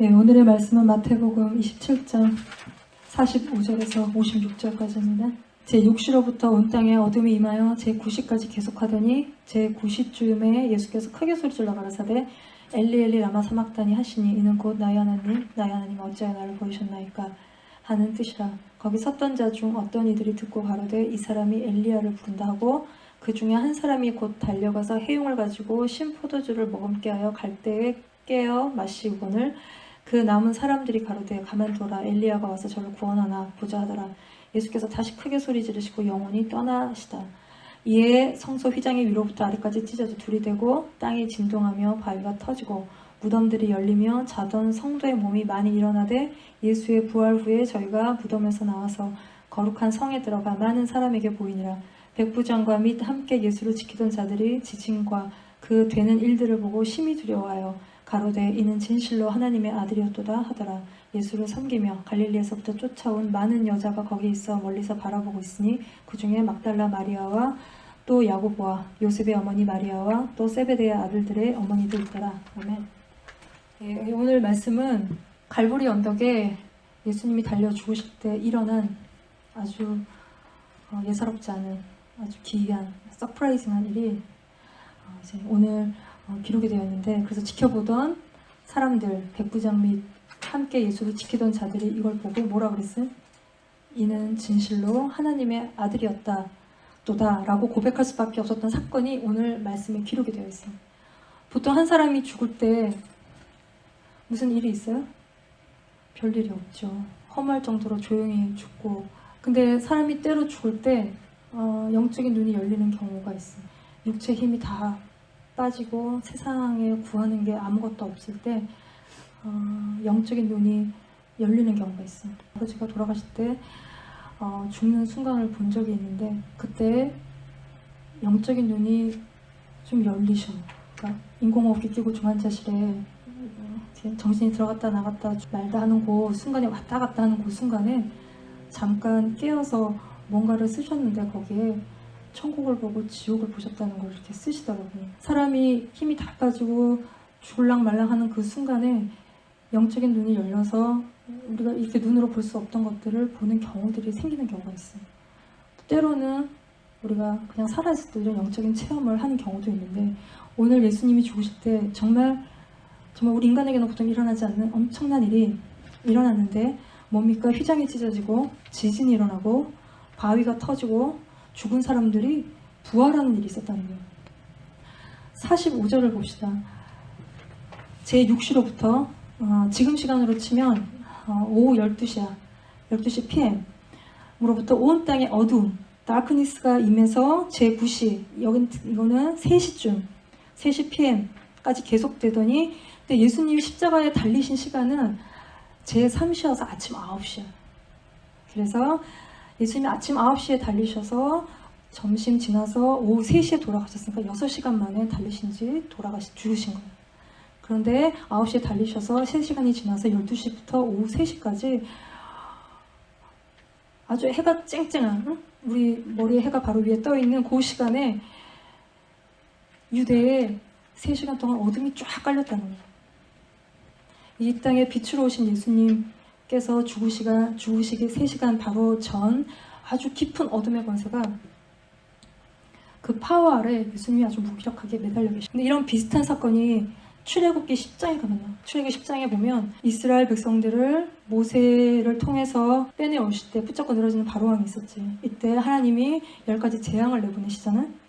네, 오늘의 말씀은 마태복음 27장 45절에서 56절까지입니다. 제6시로부터 온 땅에 어둠이 임하여 제9시까지 계속하더니 제9시쯤에 예수께서 크게 소리질러 가라사대 엘리 엘리 라마 사막다니 하시니 이는 곧 나의 하나님 어찌하여 나를 버리셨나이까 하는 뜻이라. 거기 섰던 자 중 어떤 이들이 듣고 가로되 이 사람이 엘리야를 부른다 하고 그 중에 한 사람이 곧 달려가서 해용을 가지고 신 포도주를 머금게 하여 갈대에 깨어 마시고는 그 남은 사람들이 가로되 가만둬라 엘리야가 와서 저를 구원하나 보자 하더라. 예수께서 다시 크게 소리 지르시고 영원히 떠나시다. 이에 성소 휘장이 위로부터 아래까지 찢어져 둘이 되고 땅이 진동하며 바위가 터지고 무덤들이 열리며 자던 성도의 몸이 많이 일어나되 예수의 부활 후에 저희가 무덤에서 나와서 거룩한 성에 들어가 많은 사람에게 보이니라. 백부장과 및 함께 예수를 지키던 자들이 지진과 그 되는 일들을 보고 심히 두려워하여 가로되 이는 진실로 하나님의 아들이었도다 하더라. 예수를 섬기며 갈릴리에서부터 쫓아온 많은 여자가 거기 있어 멀리서 바라보고 있으니 그 중에 막달라 마리아와 또 야고보와 요셉의 어머니 마리아와 또 세베대의 아들들의 어머니도 있더라. 아멘. 예, 오늘 말씀은 갈보리 언덕에 예수님이 달려 죽으실 때 일어난 아주 예사롭지 않은 아주 기이한 서프라이징한 일이 이제 오늘 기록이 되어 있는데, 그래서 지켜보던 사람들, 백부장 및 함께 예수를 지키던 자들이 이걸 보고 뭐라 그랬어요? 이는 진실로 하나님의 아들이었다 또다 라고 고백할 수밖에 없었던 사건이 오늘 말씀에 기록이 되어 있어요. 보통 한 사람이 죽을 때 무슨 일이 있어요? 별일이 없죠. 허무할 정도로 조용히 죽고, 근데 사람이 때로 죽을 때 영적인 눈이 열리는 경우가 있어요. 육체 힘이 다 빠지고 세상에 구하는 게 아무것도 없을 때 영적인 눈이 열리는 경우가 있어요. 아버지가 돌아가실 때 죽는 순간을 본 적이 있는데 그때 영적인 눈이 좀 열리셔. 그러니까 인공호흡기 끼고 중환자실에 정신이 들어갔다 나갔다 말다 하는 그 순간에 왔다 갔다 하는 그 순간에 잠깐 깨어서 뭔가를 쓰셨는데 거기에 천국을 보고 지옥을 보셨다는 걸 이렇게 쓰시더라고요. 사람이 힘이 다 빠지고 죽을랑 말랑 하는 그 순간에 영적인 눈이 열려서 우리가 이렇게 눈으로 볼 수 없던 것들을 보는 경우들이 생기는 경우가 있어요. 때로는 우리가 그냥 살아있을 때 이런 영적인 체험을 하는 경우도 있는데, 오늘 예수님이 죽으실 때 정말 우리 인간에게는 보통 일어나지 않는 엄청난 일이 일어났는데, 뭡니까? 휘장이 찢어지고 지진이 일어나고 바위가 터지고 죽은 사람들이 부활하는 일이 있었다는 거예요. 45절을 봅시다. 제6시로부터 지금 시간으로 치면 오후 12시야. 12시 PM 으로부터 온 땅에 어두움, 다크니스가 임해서 제9시, 이거는 3시쯤, 3시 PM까지 계속되더니, 근데 예수님이 십자가에 달리신 시간은 제3시여서 아침 9시야. 그래서 예수님이 아침 9시에 달리셔서 점심 지나서 오후 3시에 돌아가셨으니까 6시간 만에 달리신지 죽으신 거예요. 그런데 9시에 달리셔서 3시간이 지나서 12시부터 오후 3시까지 아주 해가 쨍쨍한, 우리 머리에 해가 바로 위에 떠있는 그 시간에 유대에 3시간 동안 어둠이 쫙 깔렸다는 거예요. 이 땅에 빛으로 오신 예수님께서 죽으시기 3시간 바로 전 아주 깊은 어둠의 권세가, 그 파워 아래 예수님이 아주 무기력하게 매달려 계십니다. 근데 이런 비슷한 사건이 출애굽기 10장에 가면 나와요. 출애굽기 10장에 보면 이스라엘 백성들을 모세를 통해서 빼내오실 때 붙잡고 늘어지는 바로왕이 있었지. 이때 하나님이 10가지 재앙을 내보내시잖아요.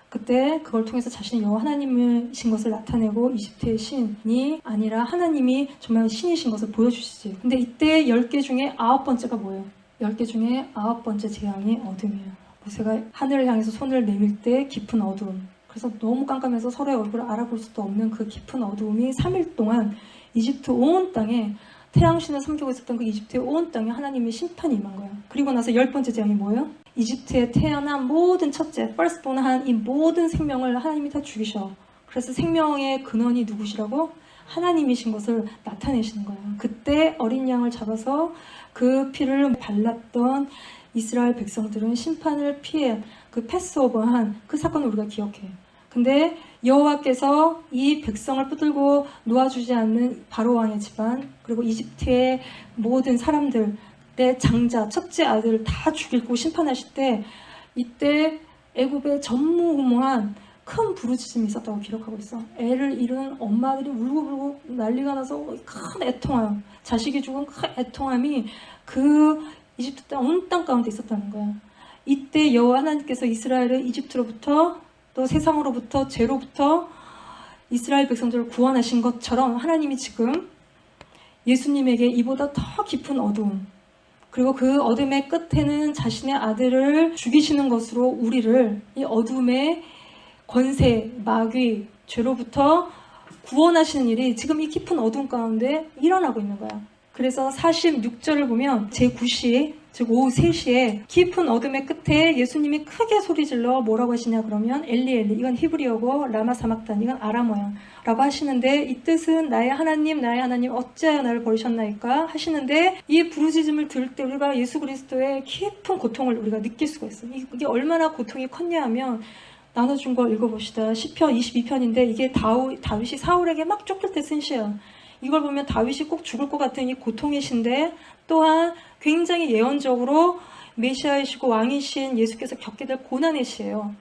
그때 그걸 통해서 자신이 여호와 하나님이신 것을 나타내고 이집트의 신이 아니라 하나님이 정말 신이신 것을 보여주시지. 근데 이때 10개 중에 9번째가 뭐예요? 10개 중에 9번째 재앙이 어둠이에요. 모세가 하늘을 향해서 손을 내밀 때 깊은 어두움. 그래서 너무 깜깜해서 서로의 얼굴을 알아볼 수도 없는 그 깊은 어두움이 3일 동안 이집트 온 땅에, 태양신을 섬기고 있었던 그 이집트의 온 땅에 하나님의 심판이 임한 거예요. 그리고 나서 10번째 재앙이 뭐예요? 이집트에 태어난 모든 첫째, 퍼스트본한 이 모든 생명을 하나님이 다 죽이셔. 그래서 생명의 근원이 누구시라고? 하나님이신 것을 나타내시는 거예요. 그때 어린 양을 잡아서 그 피를 발랐던 이스라엘 백성들은 심판을 피해 그 패스오버한 그 사건을 우리가 기억해. 근데 여호와께서 이 백성을 붙들고 놓아주지 않는 바로 왕의 집안, 그리고 이집트의 모든 사람들, 내 장자, 첫째 아들 다 죽이고 심판하실 때, 이때 애굽에 전무후무한 큰 부르짖음이 있었다고 기록하고 있어. 애를 잃은 엄마들이 울고불고 난리가 나서 큰 애통함, 자식이 죽은 큰 애통함이 그 이집트 땅 온 땅 가운데 있었다는 거야. 이때 여호와 하나님께서 이스라엘을 이집트로부터 또 세상으로부터 죄로부터 이스라엘 백성들을 구원하신 것처럼 하나님이 지금 예수님에게 이보다 더 깊은 어두움, 그리고 그 어둠의 끝에는 자신의 아들을 죽이시는 것으로 우리를 이 어둠의 권세, 마귀, 죄로부터 구원하시는 일이 지금 이 깊은 어둠 가운데 일어나고 있는 거야. 그래서 46절을 보면 제9시, 즉 오후 3시에 깊은 어둠의 끝에 예수님이 크게 소리질러 뭐라고 하시냐 그러면 엘리 엘리, 이건 히브리어고 라마 사막단, 이건 아람어야 라고 하시는데, 이 뜻은 나의 하나님 어찌하여 나를 버리셨나이까 하시는데, 이 부르짖음을 들을 때 우리가 예수 그리스도의 깊은 고통을 우리가 느낄 수가 있어요. 이게 얼마나 고통이 컸냐 하면, 나눠준 걸 읽어봅시다. 시편 22편인데 이게 다윗이 사울에게 막 쫓길 때 쓴 시야. 이걸 보면 다윗이 꼭 죽을 것 같은 이 고통의 시인데, 또한 굉장히 예언적으로 메시아이시고 왕이신 예수께서 겪게 될 고난의 시예요.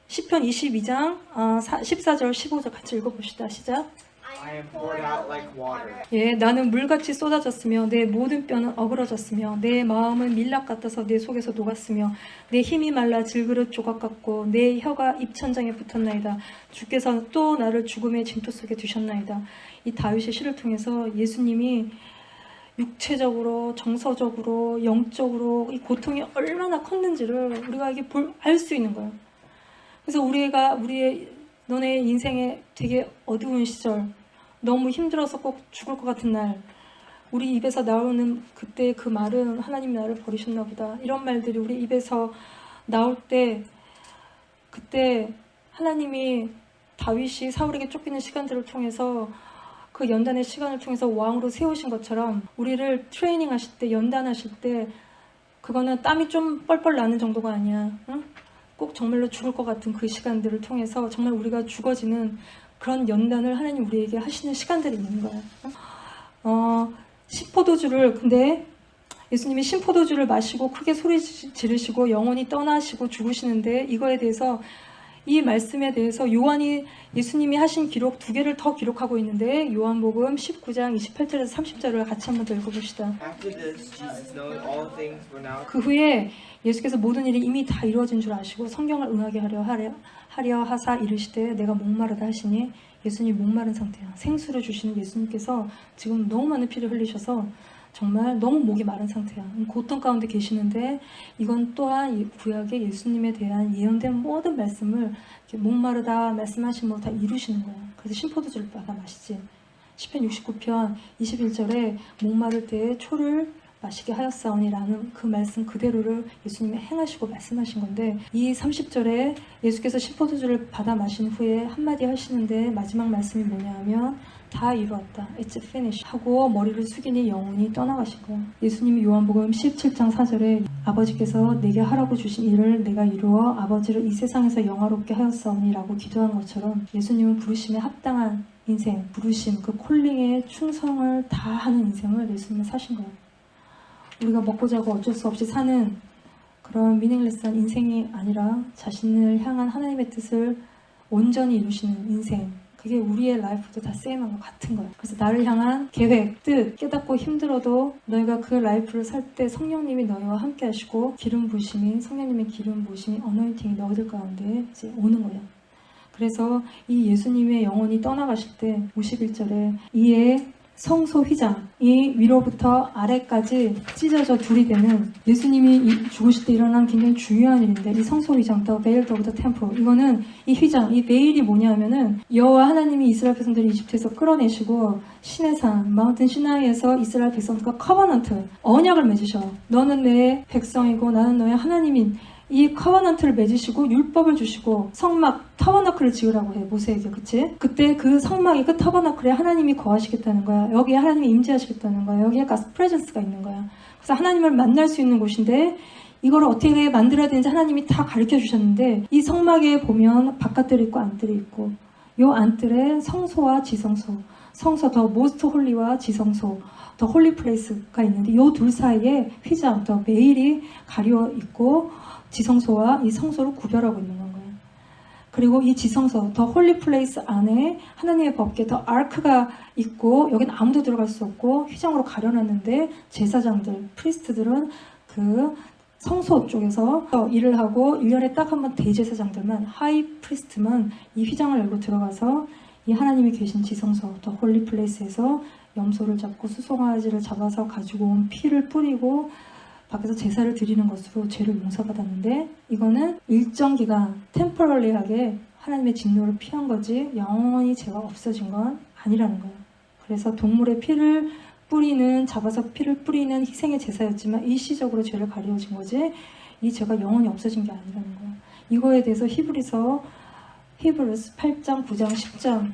시편 22장 14절 15절 같이 읽어봅시다. 시작. I am poured out like water. 예, 나는 물같이 쏟아졌으며 내 모든 뼈는 어그러졌으며 내 마음은 밀랍 같아서 내 속에서 녹았으며 내 힘이 말라 질그릇 조각 같고 내 혀가 입천장에 붙었나이다. 주께서 또 나를 죽음의 진토 속에 두셨나이다. 이 다윗의 시를 통해서 예수님이 육체적으로, 정서적으로, 영적으로 이 고통이 얼마나 컸는지를 우리가 이게 알 수 있는 거예요. 그래서 너네 인생에 되게 어두운 시절, 너무 힘들어서 꼭 죽을 것 같은 날, 우리 입에서 나오는 그때 그 말은 하나님이 나를 버리셨나 보다, 이런 말들이 우리 입에서 나올 때, 그때 하나님이 다윗이 사울에게 쫓기는 시간들을 통해서, 그 연단의 시간을 통해서 왕으로 세우신 것처럼 우리를 트레이닝 하실 때, 연단하실 때, 그거는 땀이 좀 뻘뻘 나는 정도가 아니야. 응? 꼭 정말로 죽을 것 같은 그 시간들을 통해서 정말 우리가 죽어지는 그런 연단을 하나님 우리에게 하시는 시간들이 있는 거야. 근데 예수님이 신포도주를 마시고 크게 소리 지르시고 영혼이 떠나시고 죽으시는데, 이거에 대해서, 이 말씀에 대해서 요한이 예수님이 하신 기록 2개를 더 기록하고 있는데, 요한복음 19장 28절에서 30절을 같이 한번 더 읽어봅시다. After this, Jesus knowing all things were now 그 후에 예수께서 모든 일이 이미 다 이루어진 줄 아시고 성경을 응하게 하려 하사 이르시되 내가 목마르다 하시니, 예수님이 목마른 상태야. 생수를 주시는 예수님께서 지금 너무 많은 피를 흘리셔서 정말 너무 목이 마른 상태야. 고통 가운데 계시는데, 이건 또한 구약의 예수님에 대한 예언된 모든 말씀을 목마르다 말씀하신 거 다 이루시는 거야. 그래서 신포도주를 받아 마시지. 시편 69편 21절에 목마를 때에 초를 마시게 하였사오니라는 그 말씀 그대로를 예수님이 행하시고 말씀하신 건데, 이 30절에 예수께서 신포도주를 받아 마신 후에 한마디 하시는데, 마지막 말씀이 뭐냐 하면 다 이루었다, It's finished 하고 머리를 숙이니 영혼이 떠나가신 거야. 예수님이 요한복음 17장 4절에 아버지께서 내게 하라고 주신 일을 내가 이루어 아버지를 이 세상에서 영화롭게 하였사오니 라고 기도한 것처럼, 예수님은 부르심에 합당한 인생, 부르심, 그 콜링에 충성을 다하는 인생을 예수님은 사신 거야. 우리가 먹고 자고 어쩔 수 없이 사는 그런 미닝레스한 인생이 아니라 자신을 향한 하나님의 뜻을 온전히 이루시는 인생, 그게 우리의 라이프도 다 세임한 것 같은 거예요. 그래서 나를 향한 계획, 뜻 깨닫고 힘들어도 너희가 그 라이프를 살 때 성령님이 너희와 함께 하시고 성령님의 기름 부으심이 어노인팅이 너희들 가운데 이제 오는 거예요. 그래서 이 예수님의 영혼이 떠나가실 때 51절에 이에 성소 휘장이 위로부터 아래까지 찢어져 둘이 되는, 예수님이 죽으실 때 일어난 굉장히 중요한 일인데, 이 성소 휘장, The Veil of the Temple, 이거는 이 휘장, 이 베일이 뭐냐 하면은 여호와 하나님이 이스라엘 백성들을 이집트에서 끌어내시고 시내산 마운틴 시나이에서 이스라엘 백성들과 커버넌트, 언약을 맺으셔. 너는 내 백성이고 나는 너의 하나님인 이 커버넌트를 맺으시고 율법을 주시고 성막 터버너클을 지으라고 해, 모세에게. 그치? 그때 그 성막이, 그 터버너클에 하나님이 거하시겠다는 거야. 여기에 하나님이 임재하시겠다는 거야. 여기에 가스 프레젠스가 있는 거야. 그래서 하나님을 만날 수 있는 곳인데, 이걸 어떻게 만들어야 되는지 하나님이 다 가르쳐 주셨는데, 이 성막에 보면 바깥들이 있고 안들이 있고, 요 안뜰에 성소와 지성소, 성소 더 모스트 홀리와 지성소, 더 홀리 플레이스가 있는데 요 둘 사이에 휘장, 더 베일이 가려 있고 지성소와 이 성소를 구별하고 있는 거예요. 그리고 이 지성소, 더 홀리 플레이스 안에 하나님의 법궤, 더 아크가 있고 여기는 아무도 들어갈 수 없고 휘장으로 가려놨는데 제사장들, 프리스트들은 그 성소 쪽에서 일을 하고 1년에 딱 한 번 대제사장들만, 하이 프리스트만 이 휘장을 열고 들어가서 이 하나님이 계신 지성소, 더 홀리 플레이스에서 염소를 잡고 수송아지를 잡아서 가지고 온 피를 뿌리고 밖에서 제사를 드리는 것으로 죄를 용서받았는데 이거는 일정 기간 템포럴리하게 하나님의 진노를 피한 거지 영원히 죄가 없어진 건 아니라는 거예요. 그래서 동물의 피를 뿌리는, 잡아서 피를 뿌리는 희생의 제사였지만 일시적으로 죄를 가려진 거지 이 죄가 영원히 없어진 게 아니라는 거예요. 이거에 대해서 히브리서 8장, 9장, 10장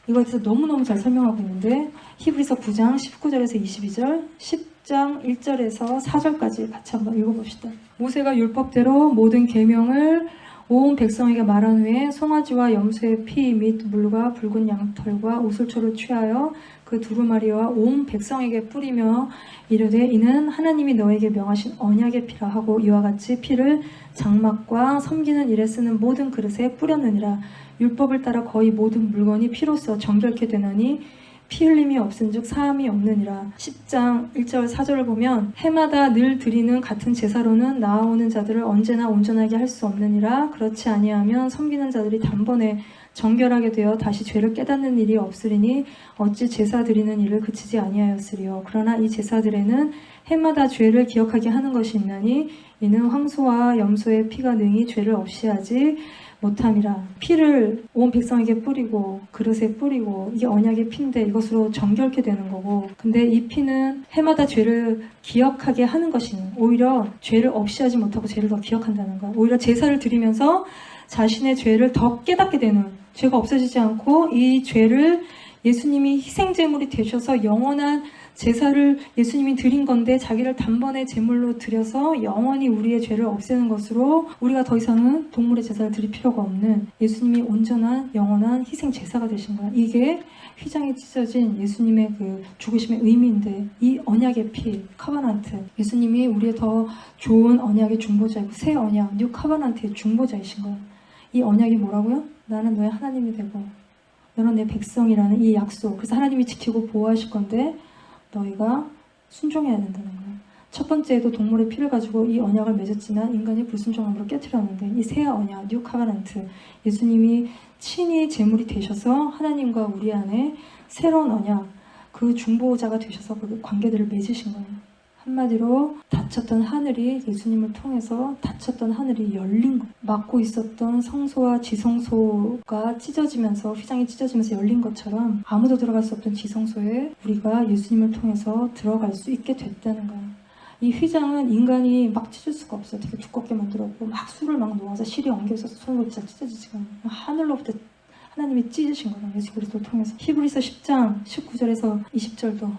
이거에 대해서 너무너무 잘 설명하고 있는데 히브리서 9장 19절에서 22절, 10장 1절에서 4절까지 같이 한번 읽어봅시다. 모세가 율법대로 모든 계명을 온 백성에게 말한 후에 송아지와 염소의 피 및 물과 붉은 양털과 우슬초를 취하여 그 두루마리와 온 백성에게 뿌리며 이르되 이는 하나님이 너에게 명하신 언약의 피라 하고 이와 같이 피를 장막과 섬기는 일에 쓰는 모든 그릇에 뿌렸느니라. 율법을 따라 거의 모든 물건이 피로써 정결케 되느니 피 흘림이 없은즉 사함이 없느니라. 10장 1절 4절을 보면 해마다 늘 드리는 같은 제사로는 나아오는 자들을 언제나 온전하게 할 수 없느니라. 그렇지 아니하면 섬기는 자들이 단번에 정결하게 되어 다시 죄를 깨닫는 일이 없으리니 어찌 제사 드리는 일을 그치지 아니하였으리요. 그러나 이 제사들에는 해마다 죄를 기억하게 하는 것이 있나니 이는 황소와 염소의 피가 능히 죄를 없이 하지 못함이라. 피를 온 백성에게 뿌리고 그릇에 뿌리고 이게 언약의 피인데 이것으로 정결케 되는 거고, 근데 이 피는 해마다 죄를 기억하게 하는 것이 오히려 죄를 없이 하지 못하고 죄를 더 기억한다는 거야. 오히려 제사를 드리면서 자신의 죄를 더 깨닫게 되는, 죄가 없어지지 않고 이 죄를 예수님이 희생제물이 되셔서 영원한 제사를 예수님이 드린 건데 자기를 단번에 제물로 드려서 영원히 우리의 죄를 없애는 것으로 우리가 더 이상은 동물의 제사를 드릴 필요가 없는 예수님이 온전한 영원한 희생 제사가 되신 거야. 이게 휘장이 찢어진 예수님의 그 죽으심의 의미인데 이 언약의 피, 커버넌트, 예수님이 우리의 더 좋은 언약의 중보자이고 새 언약, 뉴 커버넌트의 중보자이신 거야. 이 언약이 뭐라고요? 나는 너의 하나님이 되고 너는 내 백성이라는 이 약속. 그래서 하나님이 지키고 보호하실 건데 너희가 순종해야 된다는 거예요. 첫 번째에도 동물의 피를 가지고 이 언약을 맺었지만 인간이 불순종함으로 깨트렸는데 이 새 언약, 뉴 카바넌트, 예수님이 친히 제물이 되셔서 하나님과 우리 안에 새로운 언약, 그 중보자가 되셔서 그 관계들을 맺으신 거예요. 한마디로 닫혔던 하늘이 예수님을 통해서 닫혔던 하늘이 열린 거예요. 막고 있었던 성소와 지성소가 찢어지면서, 휘장이 찢어지면서 열린 것처럼 아무도 들어갈 수 없던 지성소에 우리가 예수님을 통해서 들어갈 수 있게 됐다는 거예요. 이 휘장은 인간이 막 찢을 수가 없어요. 되게 두껍게 만들었고 막 술을 막 놓아서 실이 엉겨있어서 손으로 진짜 찢어지지가 않아요. 하늘로부터 하나님이 찢으신 거예요. 예수 그리스도를 통해서. 히브리서 10장 19절에서 20절도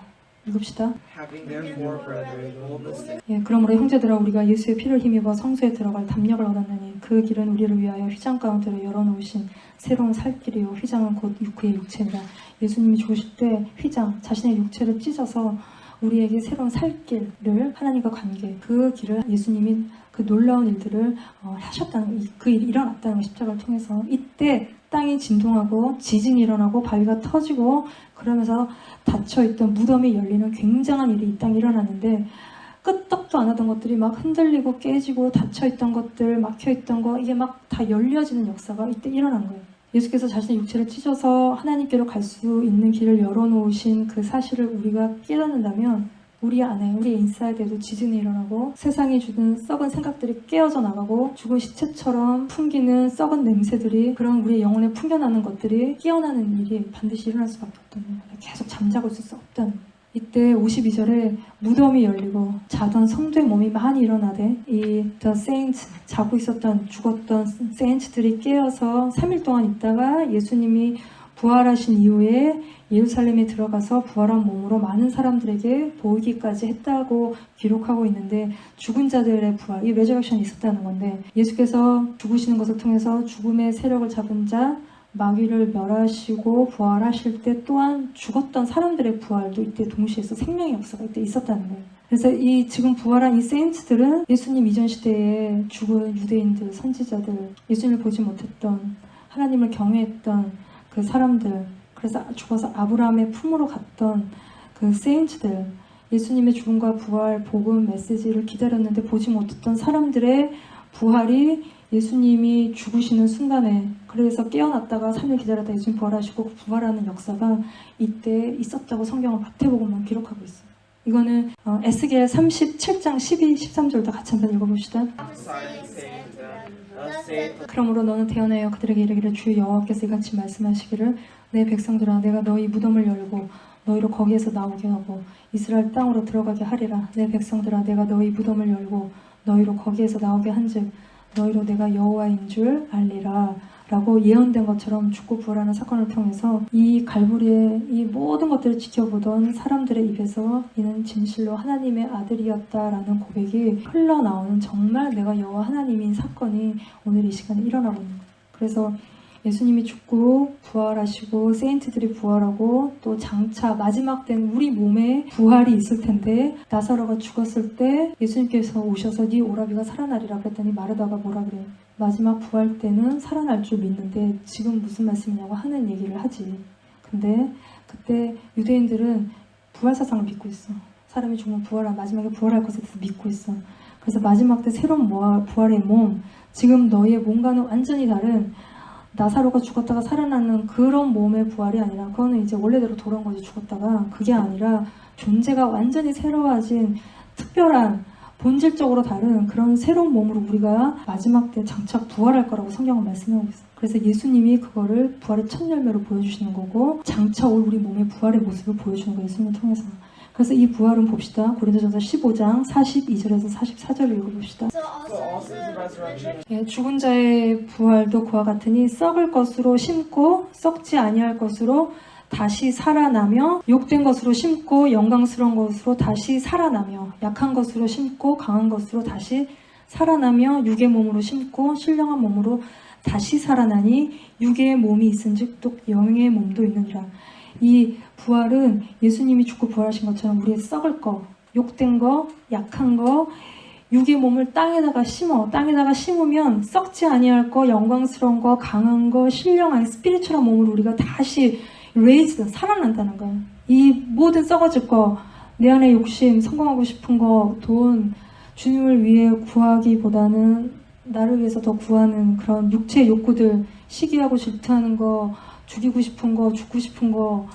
읽읍시다. Having therefore, brethren, boldness 예, 그러므로 형제들아 우리가 예수의 피를 힘입어 성소에 들어갈 담력을 얻었느니 그 길은 우리를 위하여 휘장 가운데로 열어놓으신 새로운 살 길이요 휘장은 곧 그의 육체니라. 예수님이 죽으실 때 휘장, 자신의 육체를 찢어서 우리에게 새로운 살 길을, 하나님과 관계, 그 길을 예수님이 그 놀라운 일들을 하셨다는, 그 일이 일어났다는 거, 십자가를 통해서. 이때 땅이 진동하고 지진이 일어나고 바위가 터지고 그러면서 닫혀있던 무덤이 열리는 굉장한 일이 이 땅에 일어났는데 끄떡도 안 하던 것들이 막 흔들리고 깨지고 닫혀있던 것들, 막혀있던 거, 이게 막 다 열려지는 역사가 이때 일어난 거예요. 예수께서 자신의 육체를 찢어서 하나님께로 갈 수 있는 길을 열어놓으신 그 사실을 우리가 깨닫는다면 우리 안에, 우리 인사이드에도 지진이 일어나고 세상이 주는 썩은 생각들이 깨어져 나가고 죽은 시체처럼 풍기는 썩은 냄새들이, 그런 우리의 영혼에 풍겨나는 것들이 깨어나는 일이 반드시 일어날 수밖에 없다는 거예요. 계속 잠자고 있을 수 없다는 거예요. 이때 52절에 무덤이 열리고 자던 성도의 몸이 많이 일어나되 이 The Saints, 자고 있었던 죽었던 Saints들이 깨어서 3일 동안 있다가 예수님이 부활하신 이후에 예루살렘에 들어가서 부활한 몸으로 많은 사람들에게 보이기까지 했다고 기록하고 있는데, 죽은 자들의 부활, 이 레저렉션이 있었다는 건데 예수께서 죽으시는 것을 통해서 죽음의 세력을 잡은 자, 마귀를 멸하시고 부활하실 때 또한 죽었던 사람들의 부활도 이때 동시에서 생명의 역사가 이때 있었다는 거예요. 그래서 이 지금 부활한 이 세인트들은 예수님 이전 시대에 죽은 유대인들, 선지자들, 예수님을 보지 못했던 하나님을 경외했던 그 사람들, 그래서 죽어서 아브라함의 품으로 갔던 그 세인트들, 예수님의 죽음과 부활, 복음, 메시지를 기다렸는데 보지 못했던 사람들의 부활이 예수님이 죽으시는 순간에, 그래서 깨어났다가 3일 기다렸다 예수님 부활하시고 부활하는 역사가 이때 있었다고 성경은 마태복음만 기록하고 있어요. 이거는 에스겔 37장 12, 13절 다 같이 한번 읽어봅시다. 그러므로 너는 대언하여 그들에게 이르기를 주 여호와께서 이같이 말씀하시기를 내 백성들아 내가 너희 무덤을 열고 너희로 거기에서 나오게 하고 이스라엘 땅으로 들어가게 하리라. 내 백성들아 내가 너희 무덤을 열고 너희로 거기에서 나오게 한즉 너희로 내가 여호와인 줄 알리라 라고 예언된 것처럼 죽고 부활하는 사건을 통해서 이 갈보리의 이 모든 것들을 지켜보던 사람들의 입에서 이는 진실로 하나님의 아들이었다라는 고백이 흘러나오는 정말 내가 여호와 하나님인 사건이 오늘 이 시간에 일어나고 있는 거예요. 그래서 예수님이 죽고 부활하시고 세인트들이 부활하고 또 장차 마지막 때는 우리 몸에 부활이 있을 텐데 나사로가 죽었을 때 예수님께서 오셔서 네 오라비가 살아나리라 그랬더니 마르다가 뭐라 그래요? 마지막 부활 때는 살아날 줄 믿는데 지금 무슨 말씀이냐고 하는 얘기를 하지. 근데 그때 유대인들은 부활 사상을 믿고 있어. 사람이 죽으면 마지막에 부활할 것에 대해서 믿고 있어. 그래서 마지막 때 새로운 부활의 몸, 지금 너희의 몸과는 완전히 다른 나사로가 죽었다가 살아나는 그런 몸의 부활이 아니라 그거는 이제 원래대로 돌아온 거지 죽었다가 그게 아니라 존재가 완전히 새로워진 특별한 본질적으로 다른 그런 새로운 몸으로 우리가 마지막 때 장차 부활할 거라고 성경은 말씀하고 있어요. 그래서 예수님이 그거를 부활의 첫 열매로 보여주시는 거고 장차 올 우리 몸의 부활의 모습을 보여주는 거예요. 예수님을 통해서. 그래서 이 부활은 봅시다. 고린도전서 15장 42절에서 44절을 읽어봅시다. 예, 죽은 자의 부활도 그와 같으니 썩을 것으로 심고 썩지 아니할 것으로 다시 살아나며 욕된 것으로 심고 영광스러운 것으로 다시 살아나며 약한 것으로 심고 강한 것으로 다시 살아나며 육의 몸으로 심고 신령한 몸으로 다시 살아나니 육의 몸이 있은즉 또 영의 몸도 있느니라. 이 부활은 예수님이 죽고 부활하신 것처럼 우리의 썩을 거, 욕된 거, 약한 거, 육의 몸을 땅에다가 심어. 땅에다가 심으면 썩지 아니할 거, 영광스러운 거, 강한 거, 신령한 스피리추얼한 몸으로 우리가 다시 레이즈, 살아난다는 거예요. 이 모든 썩어질 거, 내 안에 욕심, 성공하고 싶은 거, 돈, 주님을 위해 구하기보다는 나를 위해서 더 구하는 그런 육체의 욕구들, 시기하고 질투하는 거, 죽이고 싶은 거, 죽고 싶은 거,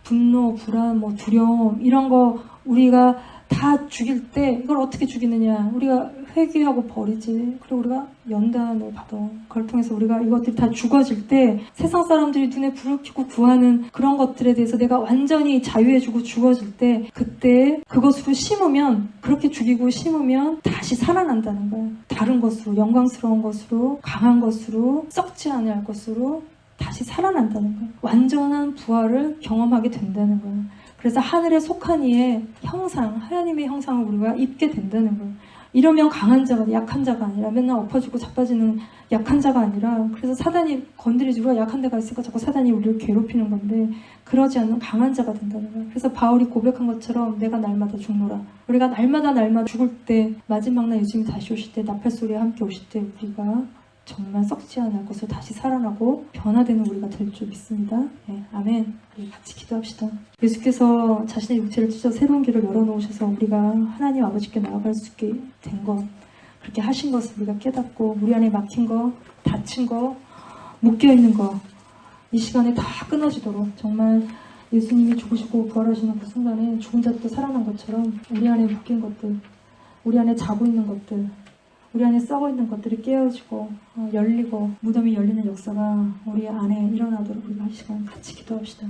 분노, 불안, 두려움 이런 거 우리가 다 죽일 때 이걸 어떻게 죽이느냐? 우리가 회개하고 버리지. 그리고 우리가 연단을 받아. 그걸 통해서 우리가 이것들이 다 죽어질 때 세상 사람들이 눈에 불을 켜고 구하는 그런 것들에 대해서 내가 완전히 자유해주고 죽어질 때 그때 그것으로 심으면 그렇게 죽이고 심으면 다시 살아난다는 거예요. 다른 것으로, 영광스러운 것으로, 강한 것으로, 썩지 않을 것으로 다시 살아난다는 거예요. 완전한 부활을 경험하게 된다는 거예요. 그래서 하늘에 속한 이의 형상, 하나님의 형상을 우리가 입게 된다는 거예요. 이러면 강한 자가, 약한 자가 아니라 맨날 엎어지고 자빠지는 약한 자가 아니라 그래서 사단이 건드리지 우리가 약한 데가 있으니까 자꾸 사단이 우리를 괴롭히는 건데 그러지 않는 강한 자가 된다는 거예요. 그래서 바울이 고백한 것처럼 내가 날마다 죽노라. 우리가 날마다 죽을 때 마지막 날 예수님이 다시 오실 때 나팔소리와 함께 오실 때 우리가 정말 썩지 않을 것을 다시 살아나고 변화되는 우리가 될 줄 믿습니다. 네, 아멘. 우리 같이 기도합시다. 예수께서 자신의 육체를 찢어 새로운 길을 열어놓으셔서 우리가 하나님 아버지께 나아갈 수 있게 된 것, 그렇게 하신 것을 우리가 깨닫고 우리 안에 막힌 거, 닫힌 거, 묶여있는 거 이 시간에 다 끊어지도록 정말 예수님이 죽으시고 부활하시는 그 순간에 죽은 자도 살아난 것처럼 우리 안에 묶인 것들, 우리 안에 자고 있는 것들, 우리 안에 썩어 있는 것들이 깨어지고 열리고 무덤이 열리는 역사가 우리 안에 일어나도록 우리가 이 시간 같이 기도합시다.